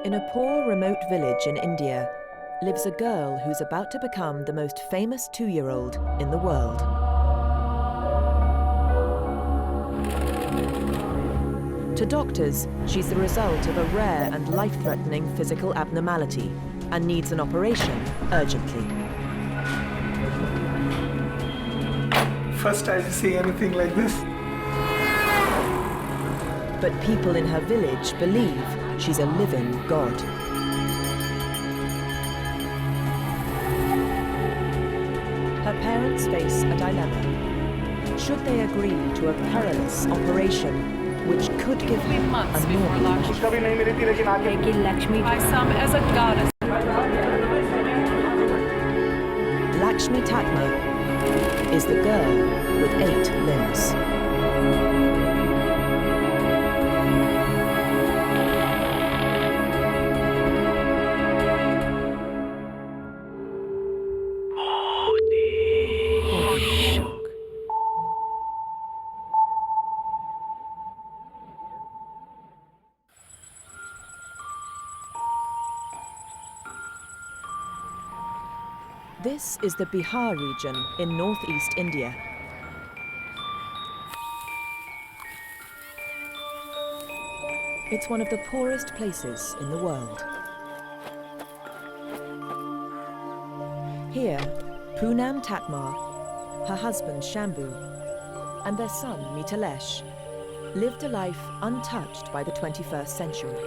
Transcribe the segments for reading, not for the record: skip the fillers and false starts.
In a poor, remote village in India lives a girl who's about to become the most famous 2-year-old in the world. To doctors, she's the result of a rare and life-threatening physical abnormality and needs an operation urgently. First time seeing anything like this. But people in her village believe she's a living god. Her parents face a dilemma. Should they agree to a perilous operation which could give her months a before normal life? Lakshmi by some as a goddess. Lakshmi Tatma is the girl with 8 limbs. This is the Bihar region in northeast India. It's one of the poorest places in the world. Here, Poonam Tatmar, her husband Shambhu, and their son Mitalesh lived a life untouched by the 21st century.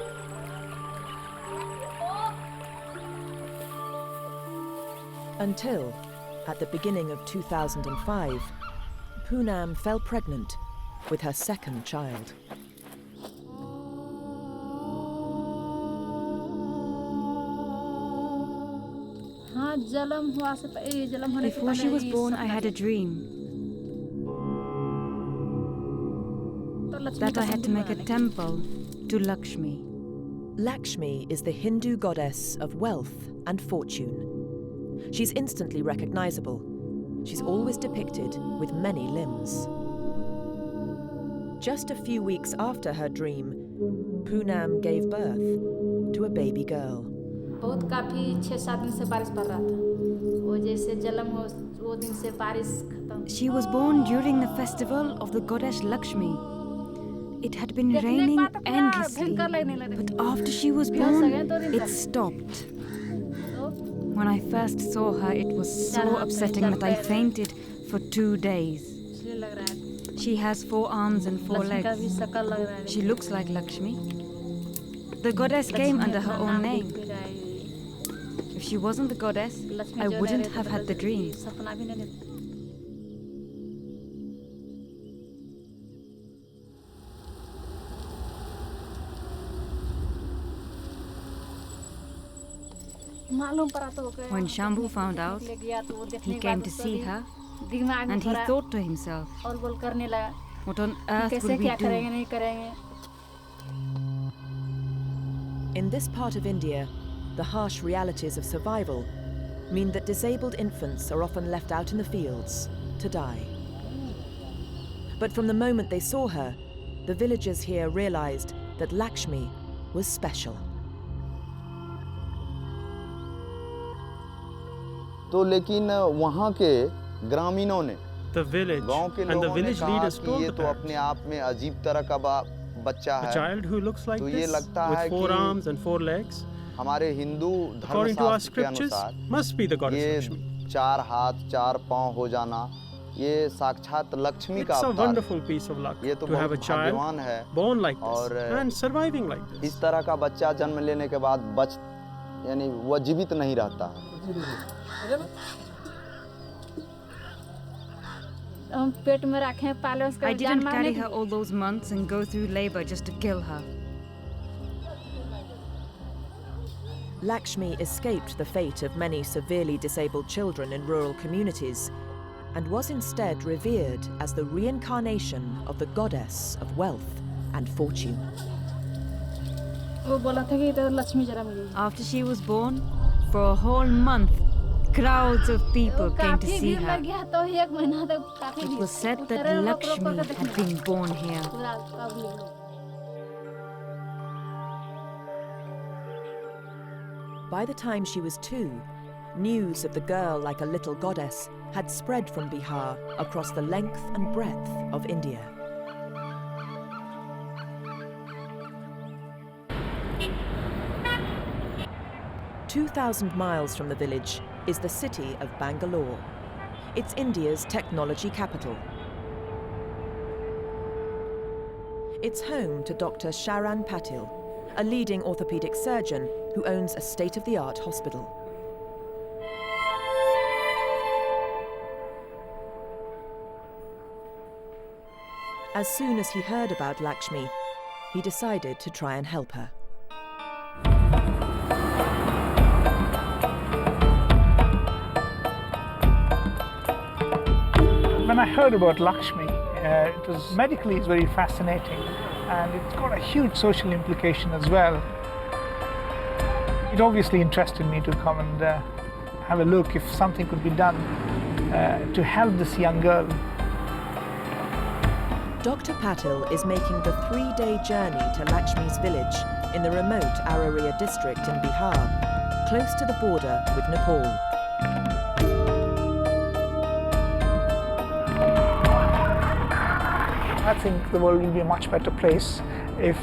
Until, at the beginning of 2005, Poonam fell pregnant with her second child. Before she was born, I had a dream that I had to make a temple to Lakshmi. Lakshmi is the Hindu goddess of wealth and fortune. She's instantly recognizable. She's always depicted with many limbs. Just a few weeks after her dream, Poonam gave birth to a baby girl. She was born during the festival of the goddess Lakshmi. It had been raining endlessly, but after she was born, it stopped. When I first saw her, it was so upsetting that I fainted for 2 days. She has 4 arms and 4 legs. She looks like Lakshmi. The goddess came under her own name. If she wasn't the goddess, I wouldn't have had the dream. When Shambhu found out, he came to see her, and he thought to himself, what on earth will we do? In this part of India, the harsh realities of survival mean that disabled infants are often left out in the fields to die. But from the moment they saw her, the villagers here realized that Lakshmi was special. तो लेकिन वहाँ के ग्रामीणों ने the village गांव के and the लोगों ने village कहा leaders कि told ये the तो अपने parents, आप में अजीब तरह का बच्चा a है child who looks like तो ये this लगता है with 4 कि arms and 4 legs, हमारे हिंदू according to our धर्मशास्त्र के scriptures, अनुसार must be the goddess ये Lakshmi. 4 हाथ 4 पाँव हो जाना ये साक्षात लक्ष्मी का It's a अवतार wonderful piece of luck ये तो to have a बहुत child भाग्यवान है born like और this and surviving like this. इस तरह का बच्चा जन्म लेने के बाद यानी वो जीवित नहीं रहता है I didn't carry her all those months and go through labor just to kill her. Lakshmi escaped the fate of many severely disabled children in rural communities and was instead revered as the reincarnation of the goddess of wealth and fortune. After she was born, for a whole month, crowds of people came to see her. It was said that Lakshmi had been born here. By the time she was 2, news of the girl like a little goddess had spread from Bihar across the length and breadth of India. "2,000 miles from the village is the city of Bangalore. It's India's technology capital. It's home to Dr. Sharan Patil, a leading orthopedic surgeon who owns a state-of-the-art hospital. As soon as he heard about Lakshmi, he decided to try and help her. When I heard about Lakshmi, it was medically it's very fascinating, and it's got a huge social implication as well. It obviously interested me to come and have a look if something could be done to help this young girl. Dr. Patil is making the 3-day journey to Lakshmi's village in the remote Araria district in Bihar, close to the border with Nepal. I think the world will be a much better place if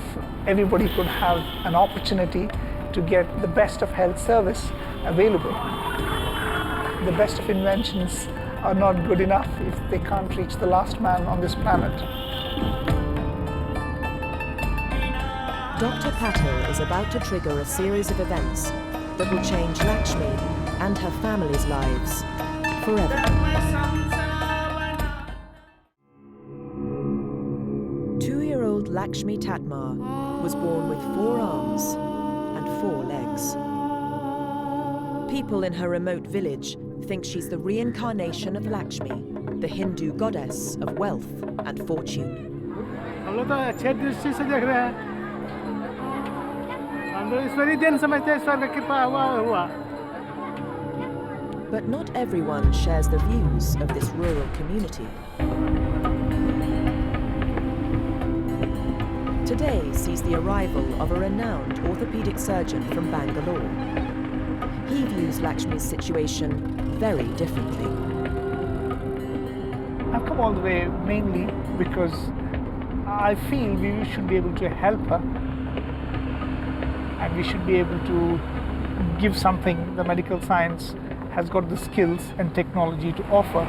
everybody could have an opportunity to get the best of health service available. The best of inventions are not good enough if they can't reach the last man on this planet. Dr. Patil is about to trigger a series of events that will change Lakshmi and her family's lives forever. 2-year-old Lakshmi Tatmar was born with 4 arms and 4 legs. People in her remote village think she's the reincarnation of Lakshmi, the Hindu goddess of wealth and fortune. हम लोग तो अच्छे दृष्टि से देख रहे हैं। हम लोग ईश्वरीय देन समझते हैं, ईश्वर का कृपा हुआ। But not everyone shares the views of this rural community. Today sees the arrival of a renowned orthopedic surgeon from Bangalore. He views Lakshmi's situation very differently. I've come all the way mainly because I feel we should be able to help her, and we should be able to give something the medical science has got the skills and technology to offer.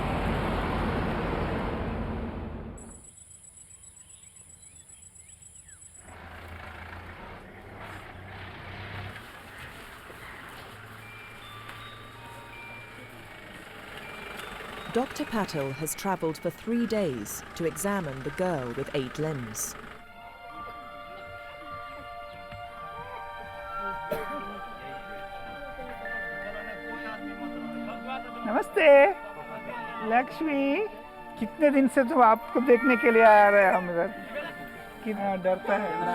Dr. Patil has travelled for 3 days to examine the girl with 8 limbs. नमस्ते लक्ष्मी, कितने दिन से तो आपको देखने के लिए आ रहे हैं हम इधर। कितना डरता है ना।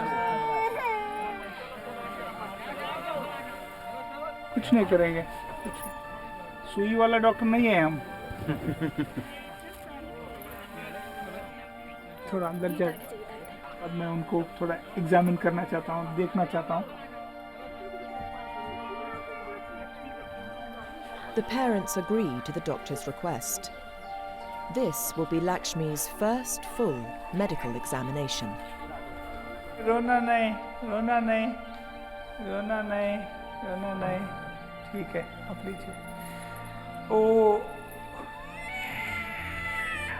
कुछ नहीं करेंगे, सुई वाला डॉक्टर नहीं है हम। थोड़ा अंदर जाए, अब मैं उनको थोड़ा एग्जामिन करना चाहता हूँ, देखना चाहता हूँ। The parents agree to the doctor's request. This will be Lakshmi's first full medical examination. रोना नहीं, रोना नहीं, रोना नहीं, रोना नहीं। ठीक है, आप लीजिए। ओ,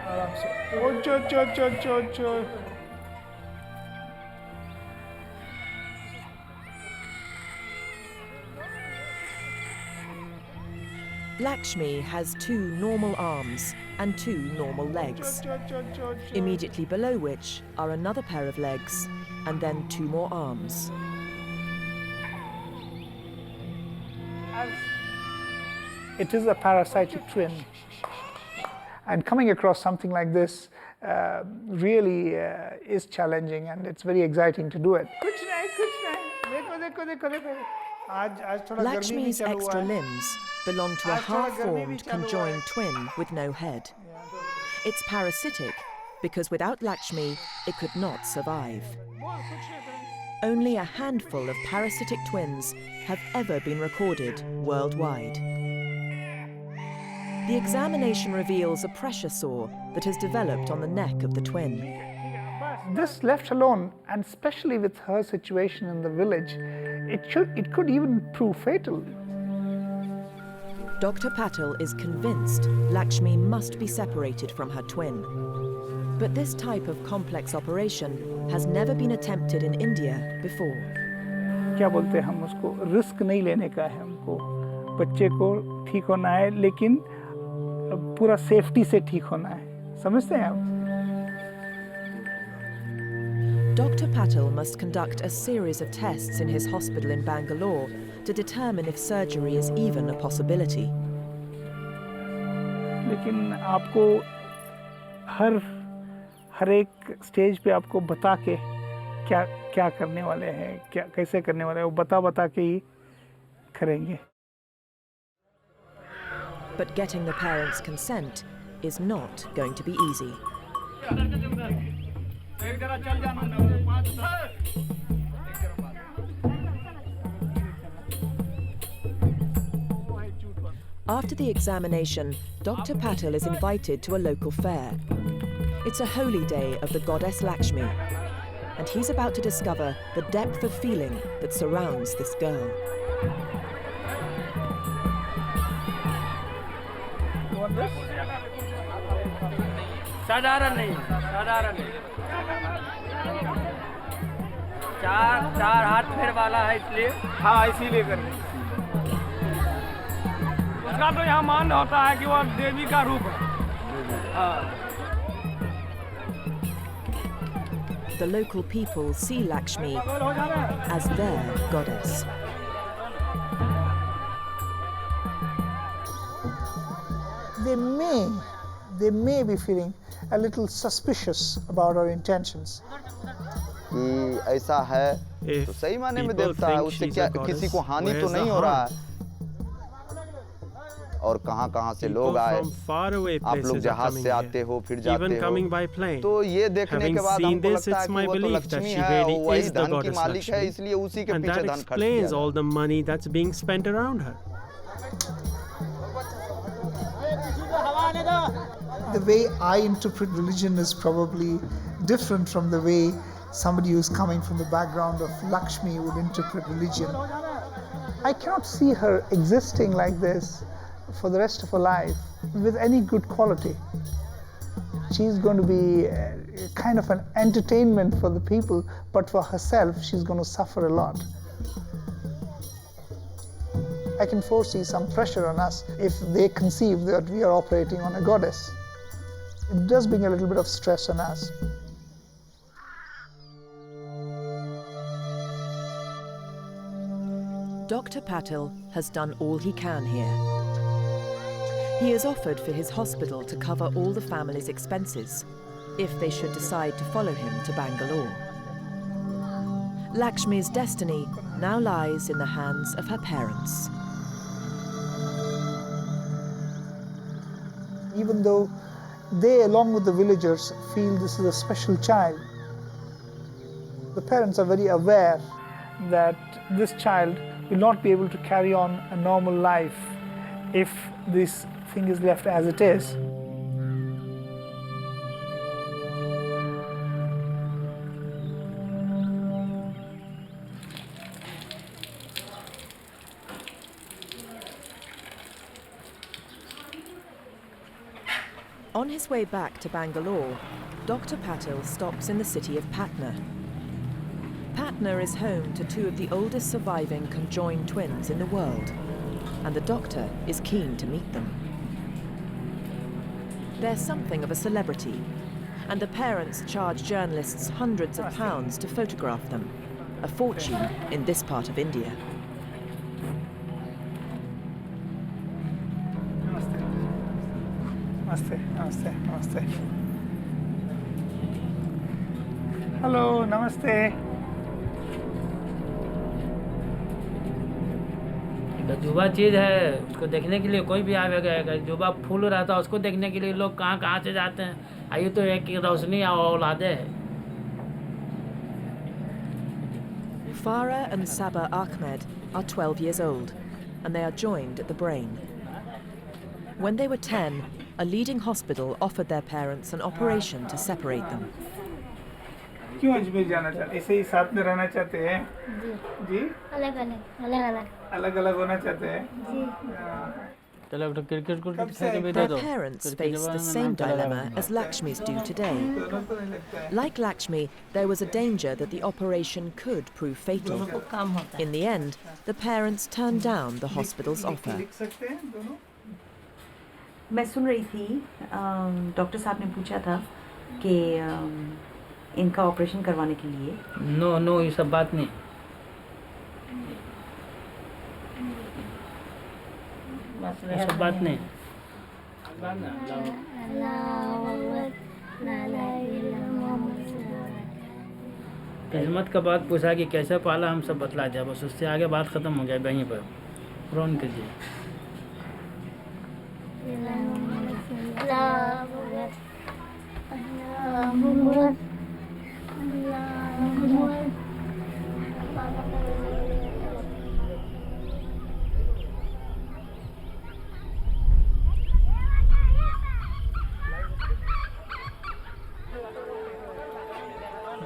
आराम से। ओ चो चो चो चो चो। Lakshmi has 2 normal arms and 2 normal legs, immediately below which are another pair of legs and then 2 more arms. It is a parasitic twin, and coming across something like this really is challenging, and it's very exciting to do it. कुछ नहीं, देखो देखो देखो देखो। आज थोड़ा गर्मी भी Lakshmi's चल हुआ extra है। limbs belong to a half-formed conjoined twin with no head. It's parasitic because without Lakshmi, it could not survive. only a handful of parasitic twins have ever been recorded worldwide. The examination reveals a pressure sore that has developed on the neck of the twin. This left alone, and especially with her situation in the village, it could even prove fatal. Dr. Patel is convinced Lakshmi must be separated from her twin. But this type of complex operation has never been attempted in India before. क्या बोलते हैं हम उसको, risk नहीं लेने का है हमको, बच्चे को ठीक होना है लेकिन पूरा सेफ्टी से ठीक होना है, समझते हैं आप? Dr. Patel must conduct a series of tests in his hospital in Bangalore to determine if surgery is even a possibility. लेकिन आपको हर एक स्टेज पे आपको बता के क्या करने वाले हैं, क्या कैसे करने वाले हैं, वो बता के ही करेंगे. But getting the parents' consent is not going to be easy. After the examination, Dr. Patel is invited to a local fair. It's a holy day of the goddess Lakshmi, and he's about to discover the depth of feeling that surrounds this girl. You want this? साधारण नहीं चार हाथ फेर वाला है इसलिए हाँ इसीलिए करनी. उसका तो यहाँ मान होता है कि वो देवी का रूप है. The local people see Lakshmi as their goddess. They may be feeling a little suspicious about our intentions. कि ऐसा है तो सही माने में देवता है, उससे क्या किसी को हानि तो नहीं हो रहा है. और कहाँ से लोग आए, आप लोग जहाज से आते हो फिर जाते हो, तो ये देखने के बाद हमको लगता है कि वो तो लक्ष्मी है, वही धन की मालिक है, इसलिए उसी के पीछे धन खर्च किया जाता है. The way I interpret religion is probably different from the way somebody who's coming from the background of Lakshmi would interpret religion. I cannot see her existing like this for the rest of her life with any good quality. She's going to be kind of an entertainment for the people, but for herself, she's going to suffer a lot. I can foresee some pressure on us if they conceive that we are operating on a goddess. It does bring a little bit of stress on us. Dr. Patel has done all he can here. He has offered for his hospital to cover all the family's expenses if they should decide to follow him to Bangalore. Lakshmi's destiny now lies in the hands of her parents. Even though they, along with the villagers, feel this is a special child, the parents are very aware that this child will not be able to carry on a normal life if this thing is left as it is. On his way back to Bangalore, Dr. Patel stops in the city of Patna. Patna is home to two of the oldest surviving conjoined twins in the world, and the doctor is keen to meet them. They're something of a celebrity, and the parents charge journalists hundreds of pounds to photograph them, a fortune in this part of India. Namaste, namaste, namaste. Hello, namaste. जुबा चीज़ है, उसको देखने के लिए कोई भी आवेगा. जुबा फूल रहता है, उसको देखने के लिए लोग कहाँ से जाते हैं. आइए तो एक रोशनी और औलादे है. Farah and Saba Ahmed are 12 years old, and they are joined at the brain. When they were 10, a leading hospital offered their parents an operation to separate them. क्यों अजमेर जाना चाहते? ऐसे ही साथ में रहना चाहते हैं? जी? अलग-अलग होना चाहते हैं? Their parents face the same dilemma as Lakshmi's do today. Like Lakshmi, there was a danger that the operation could prove fatal. In the end, the parents turned down the hospital's offer. मैं सुन रही थी doctor साहब ने पूछा था कि इनका operation करवाने के लिए नो ये सब बात नहीं ये सब बात नहीं किस्मत का बात पूछा कि कैसे पाला हम सब बतला दिया बस उससे आगे बात ख़त्म हो गया वहीं पर फ़ोन कीजिए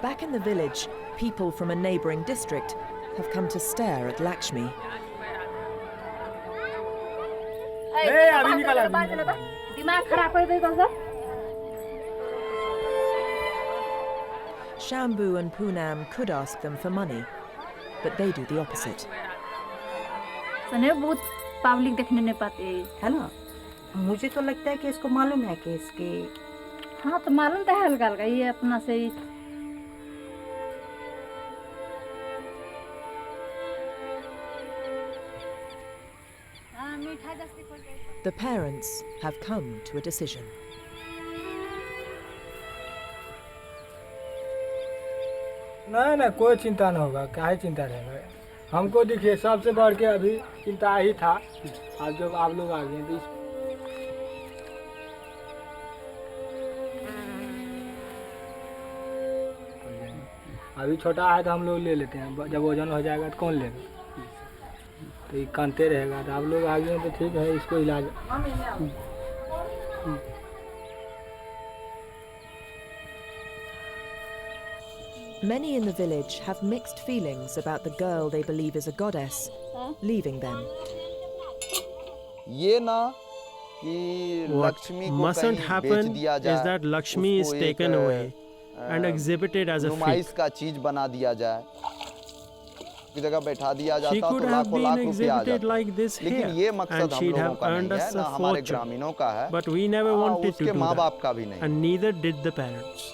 Back in the village, people from a neighbouring district have come to stare at Lakshmi. Shambhu and Poonam could ask them for money, but they do the opposite. बहुत पब्लिक देखने नहीं पाते है ना मुझे तो लगता है कि इसको मालूम है कि इसके हाँ तो मालूम तो है हल्का हल्का ये अपना से ही The parents have come to a decision. नहीं कोई चिंता नहीं होगा काहे चिंता रहेगा हमको देखिए सबसे बढ़ के अभी चिंता ही था आज जब आप लोग आ गए तो अभी छोटा है तो हम लोग ले लेते हैं जब वजन हो जाएगा तो कौन लेगा तो ये कानते रहेगा तो आप लोग आ गए तो ठीक है इसको इलाज Many in the village have mixed feelings about the girl they believe is a goddess leaving them. ये ना कि लक्ष्मी को mustn't कहीं happen बेच दिया जाए is that Lakshmi is taken away and exhibited as a नुमाइश freak. का चीज बना दिया जाए की जगह बैठा दिया She जाता could तो have लाखों been लाख रुपया आ exhibited जाता like this लेकिन here ये मकसद and हम she'd लोगों have का earned नहीं us है ना a हमारे fortune. ग्रामीणों का है But we never wanted to उसके do माँ बाप that का भी नहीं and neither did the parents.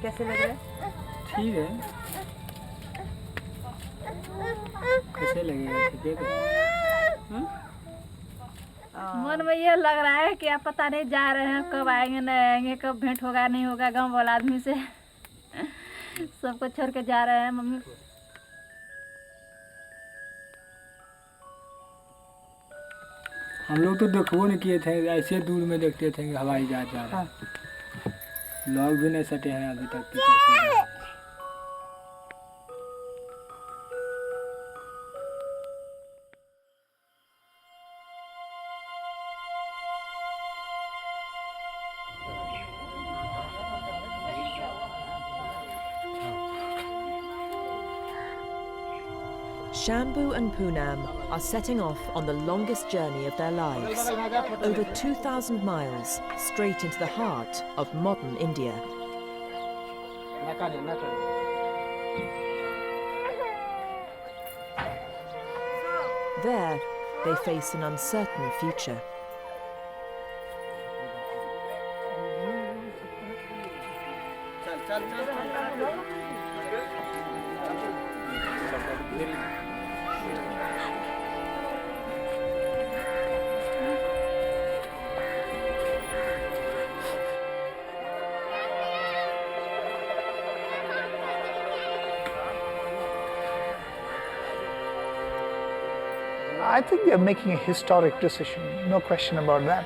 कैसे लग रहा है ठीक है कैसे लगेगा ठीक है मन में ये लग रहा है कि आप पता नहीं जा रहे हैं कब आएंगे नहीं आएंगे कब भेंट होगा नहीं होगा गांव वाला आदमी से सबको छोड़ के जा रहे हैं मम्मी हम लोग तो देखो नहीं किए थे ऐसे दूर में देखते थे कि हवाई जहाज जा रहा है लोग भी नहीं सटे हैं अभी तक कि कैसे जा रहे हैं। Shambhu and Poonam are setting off on the longest journey of their lives, over 2,000 miles straight into the heart of modern India. There, they face an uncertain future. I think they're making a historic decision, no question about that.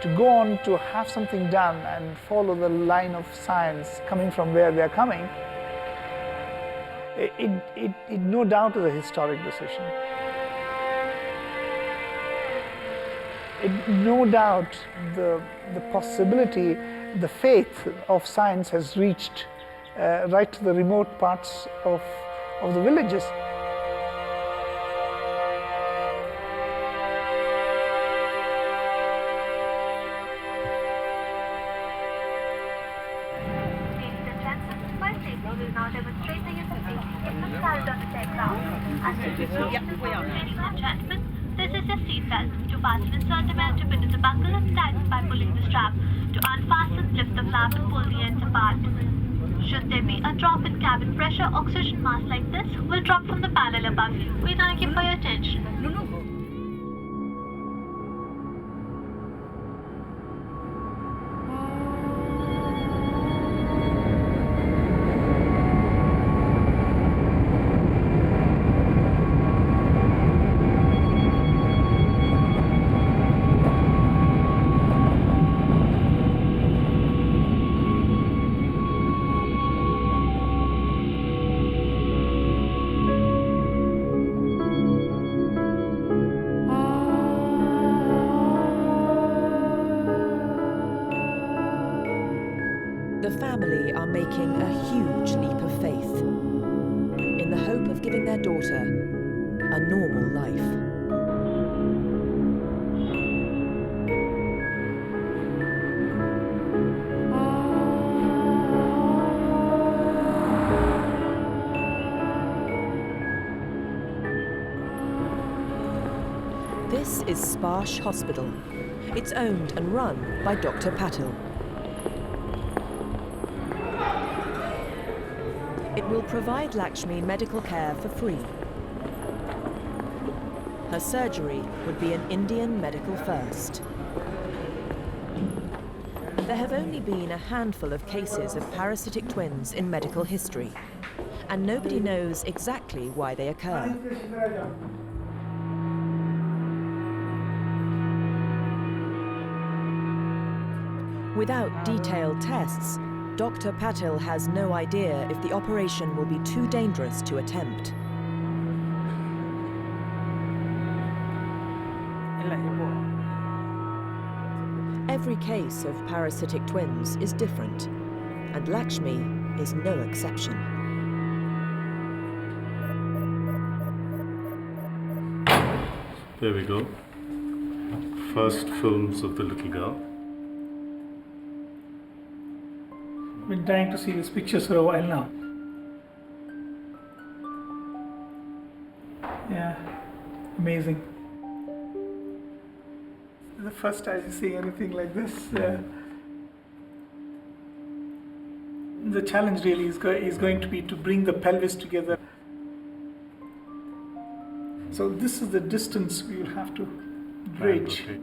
To go on to have something done and follow the line of science coming from where they're coming, it no doubt is a historic decision. No doubt the possibility, the faith of science has reached right to the remote parts of the villages. This is your seatbelt. To fasten, insert the belt, to pin the buckle and tighten by pulling the strap. To unfasten, lift the flap and pull the ends apart. Should there be a drop in cabin pressure, oxygen mask like this will drop from the panel above you. We thank you for your attention. The family are making a huge leap of faith in the hope of giving their daughter a normal life. This is Sparsh Hospital. It's owned and run by Dr. Patil. It will provide Lakshmi medical care for free. Her surgery would be an Indian medical first. There have only been a handful of cases of parasitic twins in medical history, and nobody knows exactly why they occur. Without detailed tests, Dr. Patil has no idea if the operation will be too dangerous to attempt. Every case of parasitic twins is different, and Lakshmi is no exception. There we go. First films of the little girl. I've been trying to see these pictures for a while now. Yeah, amazing. The first time you see anything like this. The challenge really is going to be to bring the pelvis together. So this is the distance we will have to bridge. Okay.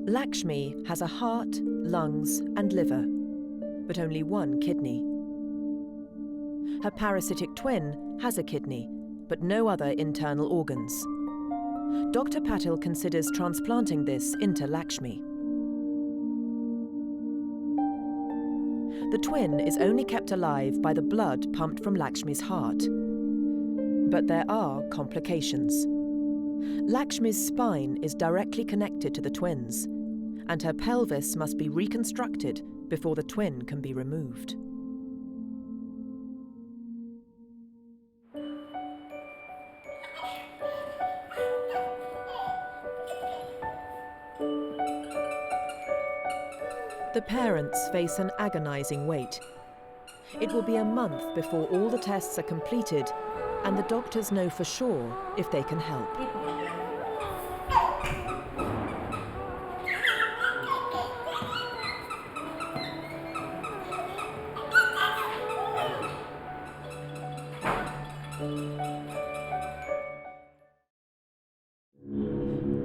Lakshmi has a heart, lungs, and liver, but only one kidney. Her parasitic twin has a kidney, but no other internal organs. Dr. Patil considers transplanting this into Lakshmi. The twin is only kept alive by the blood pumped from Lakshmi's heart. But there are complications. Lakshmi's spine is directly connected to the twins, and her pelvis must be reconstructed before the twin can be removed. The parents face an agonizing wait. It will be a month before all the tests are completed and the doctors know for sure if they can help.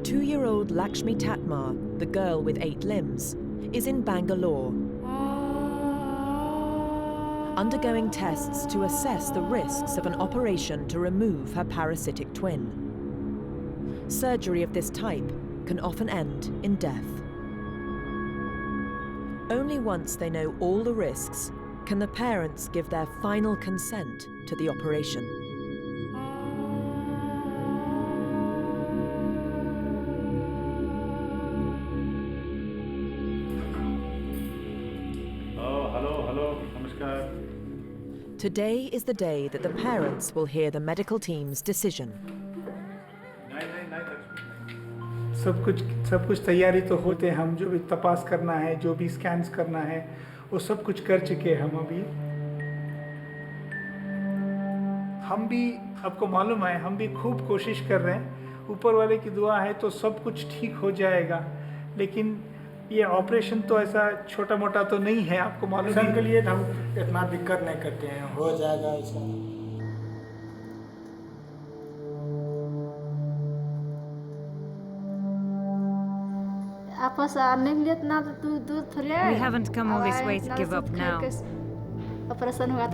Two-year-old Lakshmi Tatmar, the girl with 8 limbs, is in Bangalore. undergoing tests to assess the risks of an operation to remove her parasitic twin. Surgery of this type can often end in death. Only once they know all the risks can the parents give their final consent to the operation. Hello, namaskar. Today is the day that the parents will hear the medical team's decision. सब कुछ तैयारी तो होते हैं, हम जो भी तपास करना है, जो भी स्कैन्स करना है, वो सब कुछ कर चुके हैं हम अभी। हम भी, आपको मालूम है, हम भी खूब कोशिश कर रहे हैं। ऊपर वाले की दुआ है तो सब कुछ ठीक हो जाएगा, लेकिन ये ऑपरेशन तो ऐसा छोटा मोटा तो नहीं है, आपको मालूम है। के लिए हम इतना दिक्कत नहीं करते हैं, हो जाएगा ऐसा। We haven't come all this way to give up now.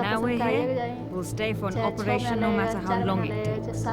Now we're here, we'll stay for an operation no matter how long it takes.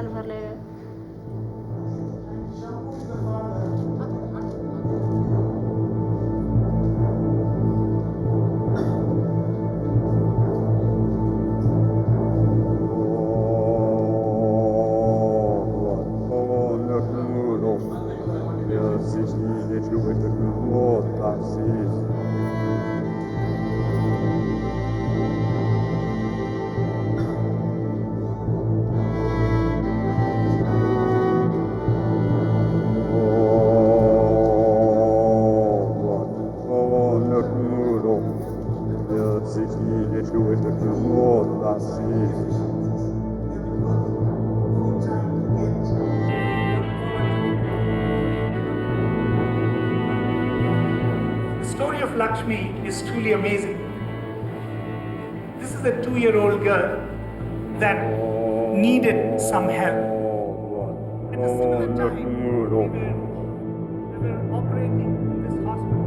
Lakshmi is truly amazing. This is a 2-year-old girl that needed some help. At a similar time, we were operating in this hospital.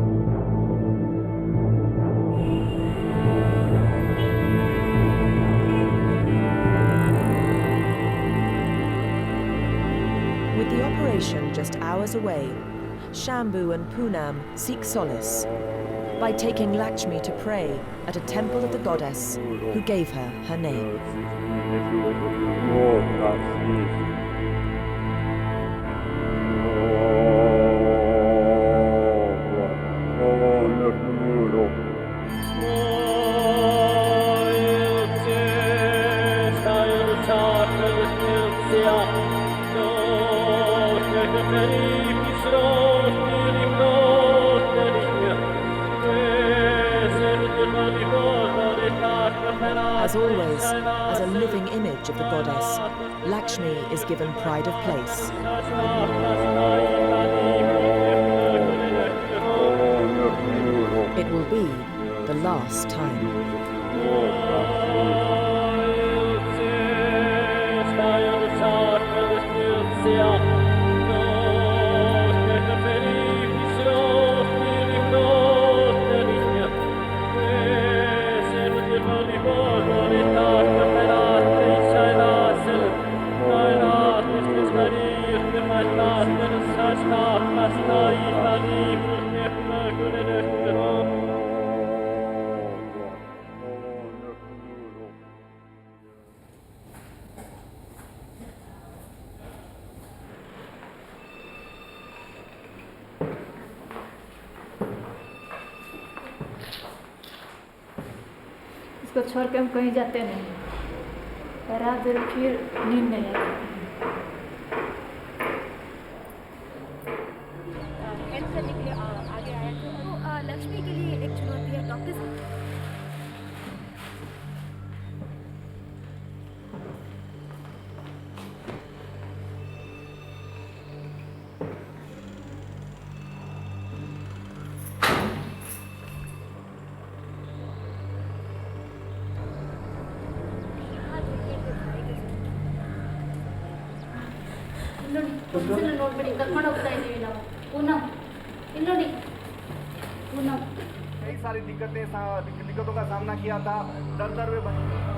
With the operation just hours away, Shambhu and Poonam seek solace by taking Lakshmi to pray at a temple of the goddess who gave her her name. As always, as a living image of the goddess, Lakshmi is given pride of place. It will be the last time. इसको छोड़ के हम कहीं जाते नहीं, रात भर फिर नींद नहीं आती। हेल्थ करने के लिए आगे आया तो लक्ष्मी के लिए एक चुनौती है डॉक्टर। ನೋಡ್ಬಿಡಿ ಕರ್ಕೊಂಡು ಹೋಗ್ತಾ ಇದೀವಿ ನಾವು. ಪೂನಂ ಇಲ್ಲಿ ನೋಡಿ, ಪೂನಂ कई सारी दिक्कतों का सामना किया था, दर में बने।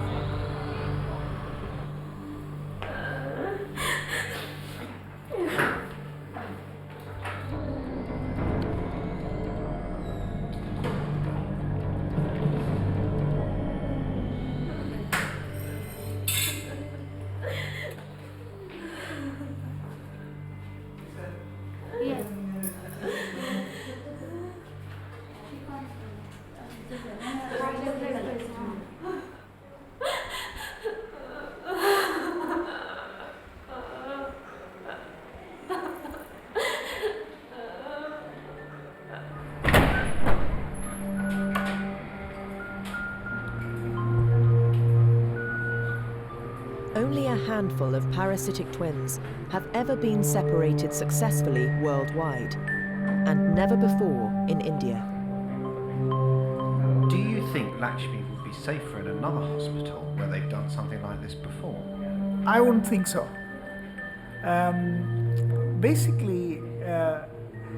Only a handful of parasitic twins have ever been separated successfully worldwide, and never before in India. Do you think Lakshmi would be safer in another hospital where they've done something like this before? I wouldn't think so. Basically,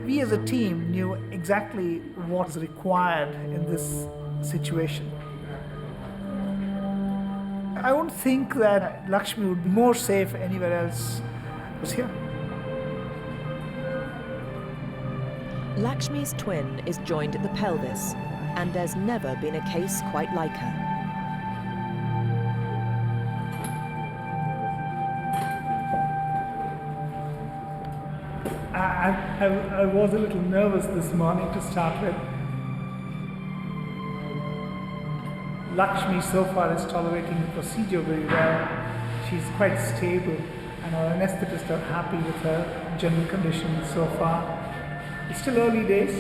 we as a team knew exactly what's required in this situation. I wouldn't think that Lakshmi would be more safe anywhere else was here. Lakshmi's twin is joined at the pelvis, and there's never been a case quite like her. I was a little nervous this morning to start with. Lakshmi so far is tolerating the procedure very well. She's quite stable, and our anesthetists are happy with her general condition so far. It's still early days.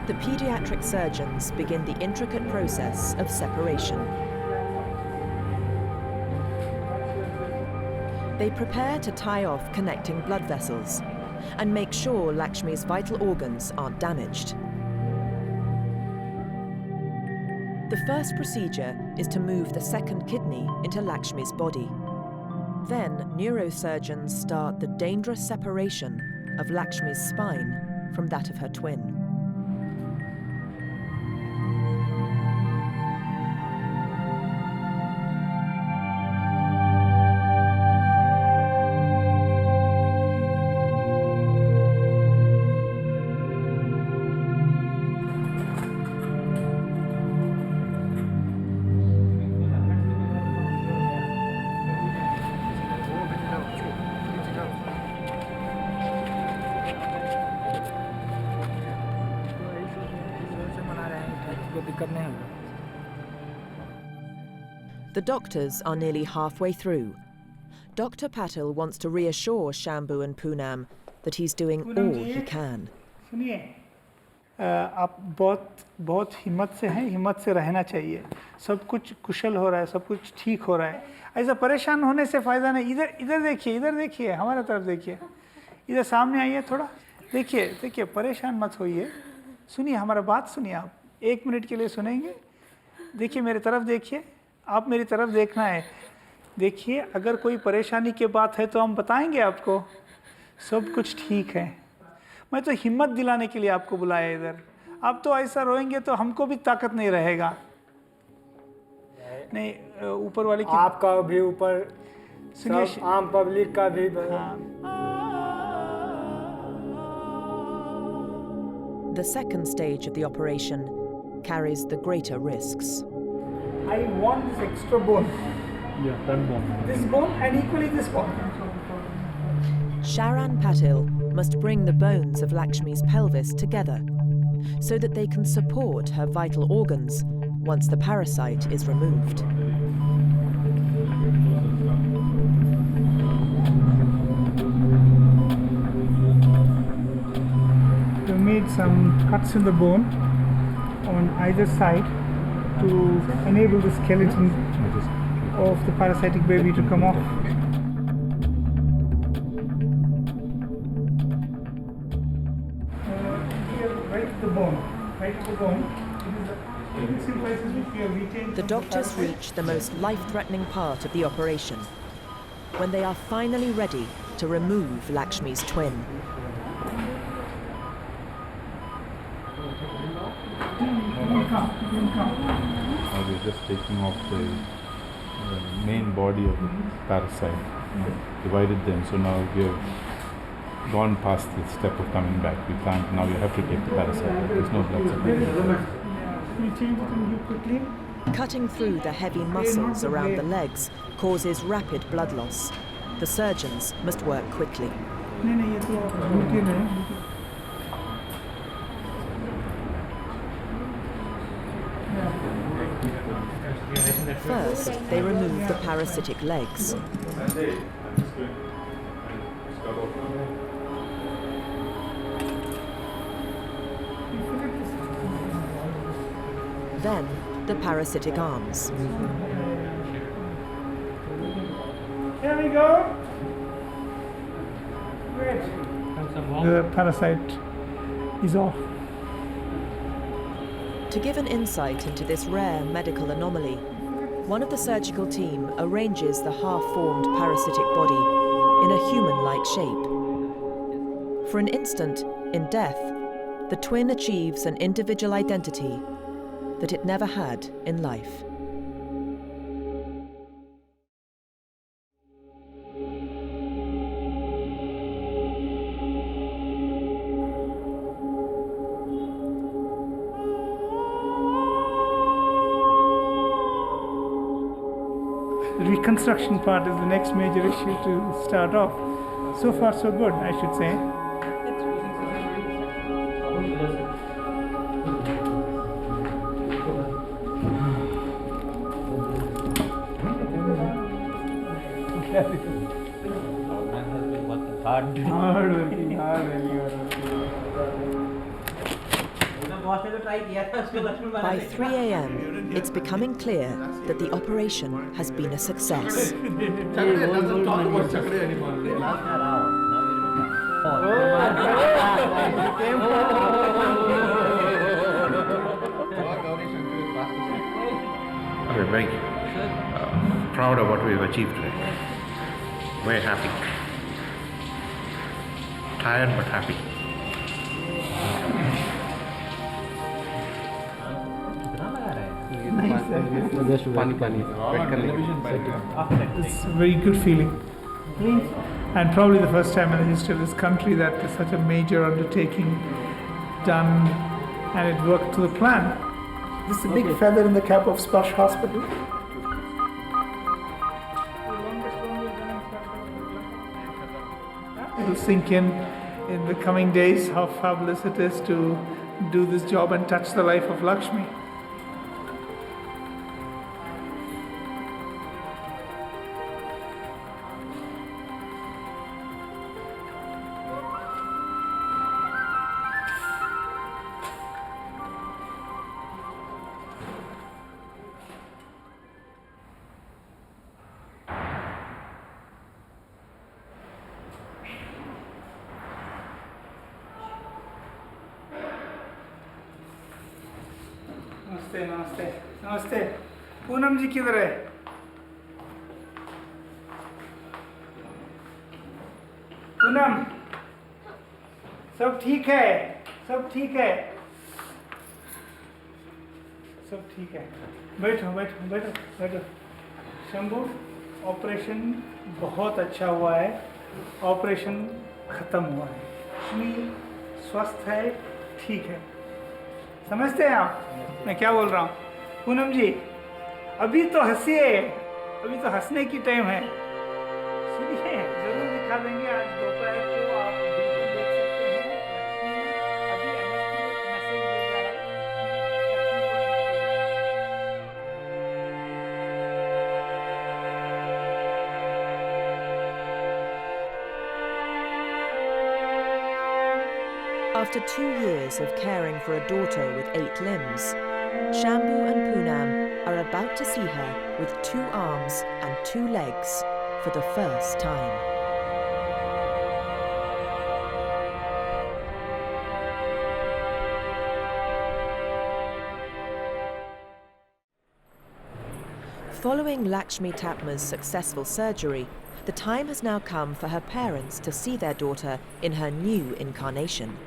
The pediatric surgeons begin the intricate process of separation. They prepare to tie off connecting blood vessels and make sure Lakshmi's vital organs aren't damaged. The first procedure is to move the second kidney into Lakshmi's body. Then neurosurgeons start the dangerous separation of Lakshmi's spine from that of her twin. The doctors are nearly halfway through. Dr. Patil wants to reassure Shambhu and Poonam that he's doing all he can. सुनिए, आप बहुत हिम्मत से हैं, हिम्मत से रहना चाहिए. सब कुछ कुशल हो रहा है, सब कुछ ठीक हो रहा है. ऐसा परेशान होने से फ़ायदा नहीं. इधर देखिए, हमारा तरफ देखिए. इधर सामने आइए थोड़ा. देखिए, परेशान मत होइए. सुनिए, हमारा बात सुनिए आप. 1 मिनट के लिए सुनेंगे. देखिए, मेरी तरफ देखिए. आप मेरी तरफ देखना है. देखिए, अगर कोई परेशानी की बात है तो हम बताएंगे आपको. सब कुछ ठीक है. मैं तो हिम्मत दिलाने के लिए आपको बुलाया इधर. आप तो ऐसा रोएंगे तो हमको भी ताकत नहीं रहेगा. नहीं, ऊपर वाले की आपका भी ऊपर, सुनिए, आम पब्लिक का भी. The second stage of the operation carries the greater risks. I want this extra bone. Yeah, that bone. This bone and equally this bone. Sharan Patil must bring the bones of Lakshmi's pelvis together so that they can support her vital organs once the parasite is removed. We made some cuts in the bone on either side to enable the skeleton of the parasitic baby to come off. Here, right to the bone. It is The doctors reach the most life-threatening part of the operation, when they are finally ready to remove Lakshmi's twin. Now we're just taking off the main body of the parasite, divided them, so now we have gone past the step of coming back. We can't, now you have to take the parasite. There's no blood supply. We change it and you quickly. Cutting through the heavy muscles around the legs causes rapid blood loss. The surgeons must work quickly. First, they remove the parasitic legs. Then, the parasitic arms. Here we go. Great. The parasite is off. To give an insight into this rare medical anomaly, one of the surgical team arranges the half-formed parasitic body in a human-like shape. For an instant, in death, the twin achieves an individual identity that it never had in life. The reconstruction part is the next major issue to start off. So far so good, I should say. By 3 a.m., it's becoming clear that the operation has been a success. We're very proud of what we've achieved today. Very happy. Tired but happy. It's a very good feeling. And probably the first time in the history of this country that there's such a major undertaking done and it worked to the plan. This is a big feather in the cap of Sparsh Hospital. It will sink in the coming days how fabulous it is to do this job and touch the life of Lakshmi. नमस्ते नमस्ते नमस्ते पूनम जी किधर है? पूनम सब ठीक है, सब ठीक है, सब ठीक है। बैठो बैठो बैठो बैठो। शंभू, ऑपरेशन बहुत अच्छा हुआ है, ऑपरेशन खत्म हुआ है, लक्ष्मी स्वस्थ है, ठीक है। समझते हैं आप मैं क्या बोल रहा हूँ? पूनम जी अभी तो हंसिए, अभी तो हंसने की टाइम है। सुनिए, जरूर दिखा देंगे आज दोपहर को, आप बिल्कुल देख सकते हैं। लक्ष्मी अभी एमएसपी एक मैसेज भेजा है, लक्ष्मी को After 2 years of caring for a daughter with 8 limbs, Shambhu and Poonam are about to see her with 2 arms and 2 legs for the first time. Following Lakshmi Tapma's successful surgery, the time has now come for her parents to see their daughter in her new incarnation.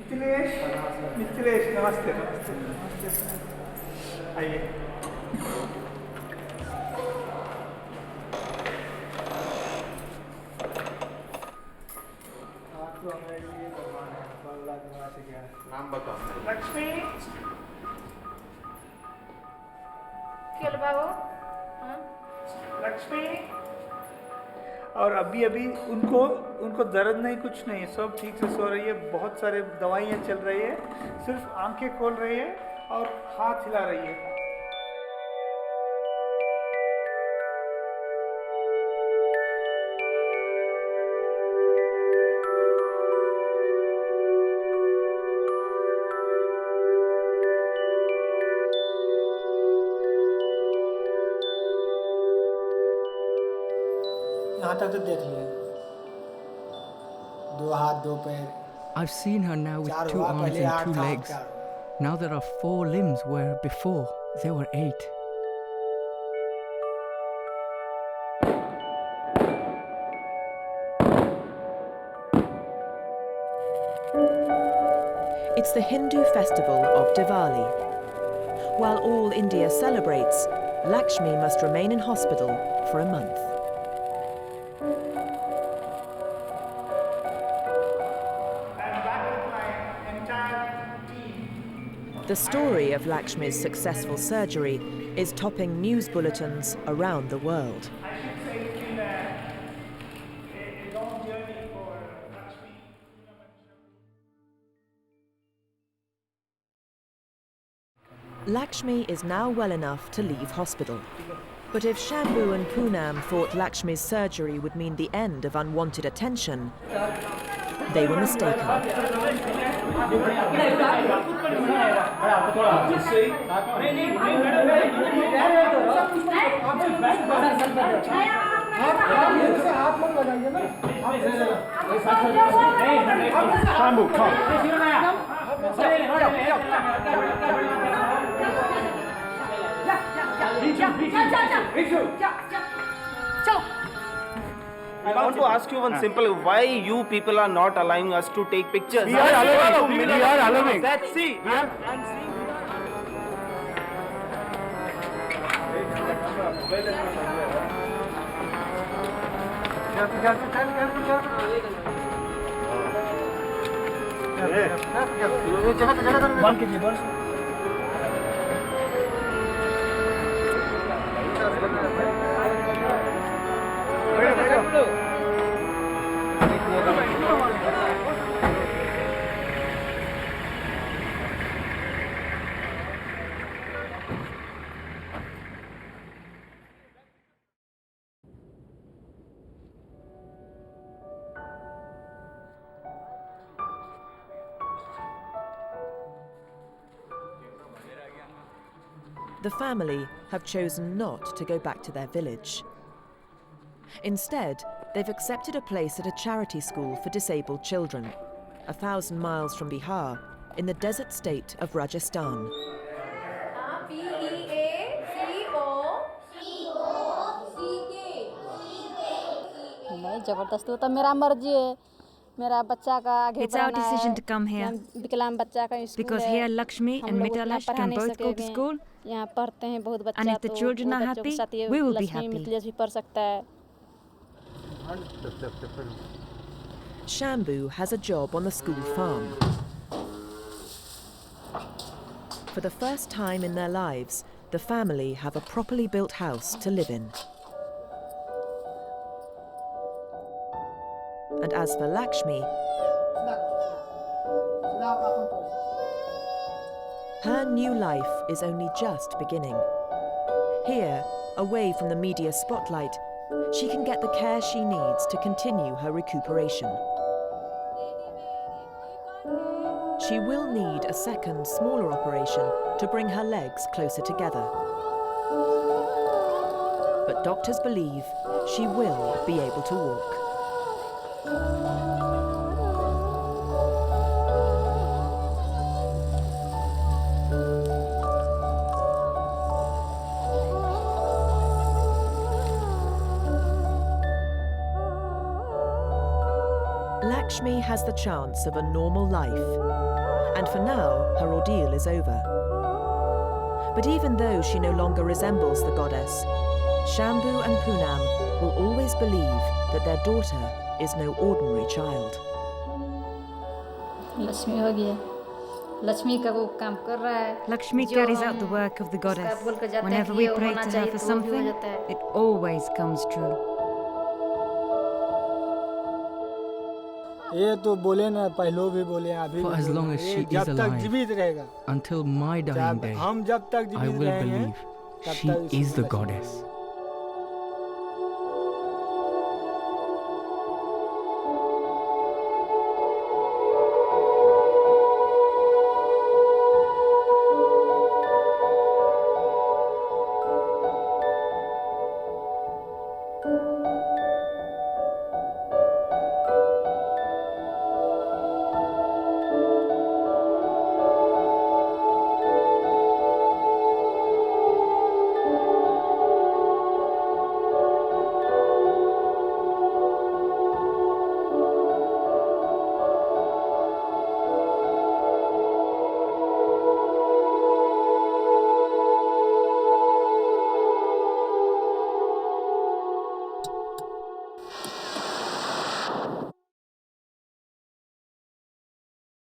Mithilesh नमस्ते नमस्ते नमस्ते आइए आपको मेरे लिए भगवान है बल्ला दुआ से क्या नाम बताओ लक्ष्मी खेल बाबू लक्ष्मी और अभी अभी उनको दर्द नहीं कुछ नहीं सब ठीक से सो रही है बहुत सारे दवाइयाँ चल रही है सिर्फ आंखें खोल रही है और हाथ हिला रही है यहाँ तक तो देख लिया दो हाथ दो पैर I've seen her now with 2 arms and 2 legs. Now there are 4 limbs where before there were 8. It's the Hindu festival of Diwali. While all India celebrates, Lakshmi must remain in hospital for a month. The story of Lakshmi's successful surgery is topping news bulletins around the world. Lakshmi is now well enough to leave hospital. But if Shambhu and Poonam thought Lakshmi's surgery would mean the end of unwanted attention, they were mistaken. Shambhu, come. I want to ask you one simple, why you people are not allowing us to take pictures? We are allowing. We are allowing. Let's see. The family have chosen not to go back to their village. Instead, they've accepted a place at a charity school for disabled children, 1,000 miles from Bihar, in the desert state of Rajasthan. नहीं जबरदस्ती तो मेरा मर्जी है मेरा बच्चा का आगे It's our decision to come here. विकलांग बच्चा का school Because here Lakshmi and Mitalash can both go to school. यहाँ पढ़ते हैं बहुत बच्चा And if the children are happy, we will be happy. Mithilesh भी पढ़ सकता है Shambhu has a job on the school farm. For the first time in their lives, the family have a properly built house to live in. And as for Lakshmi, her new life is only just beginning. Here, away from the media spotlight, she can get the care she needs to continue her recuperation. She will need a second, smaller operation to bring her legs closer together. But doctors believe she will be able to walk. Lakshmi has the chance of a normal life, and for now, her ordeal is over. But even though she no longer resembles the goddess, Shambhu and Poonam will always believe that their daughter is no ordinary child. Lakshmi हो गया लक्ष्मी का वो काम कर रहा है Lakshmi carries out the work of the goddess. Whenever we pray to her for something, it always comes true. ये तो बोले ना पहले भी बोले अभी For as long as she is जब तक alive, जीवित रहेगा until my dying day, हम जब तक I जीवित will रहेंगे believe she is the goddess.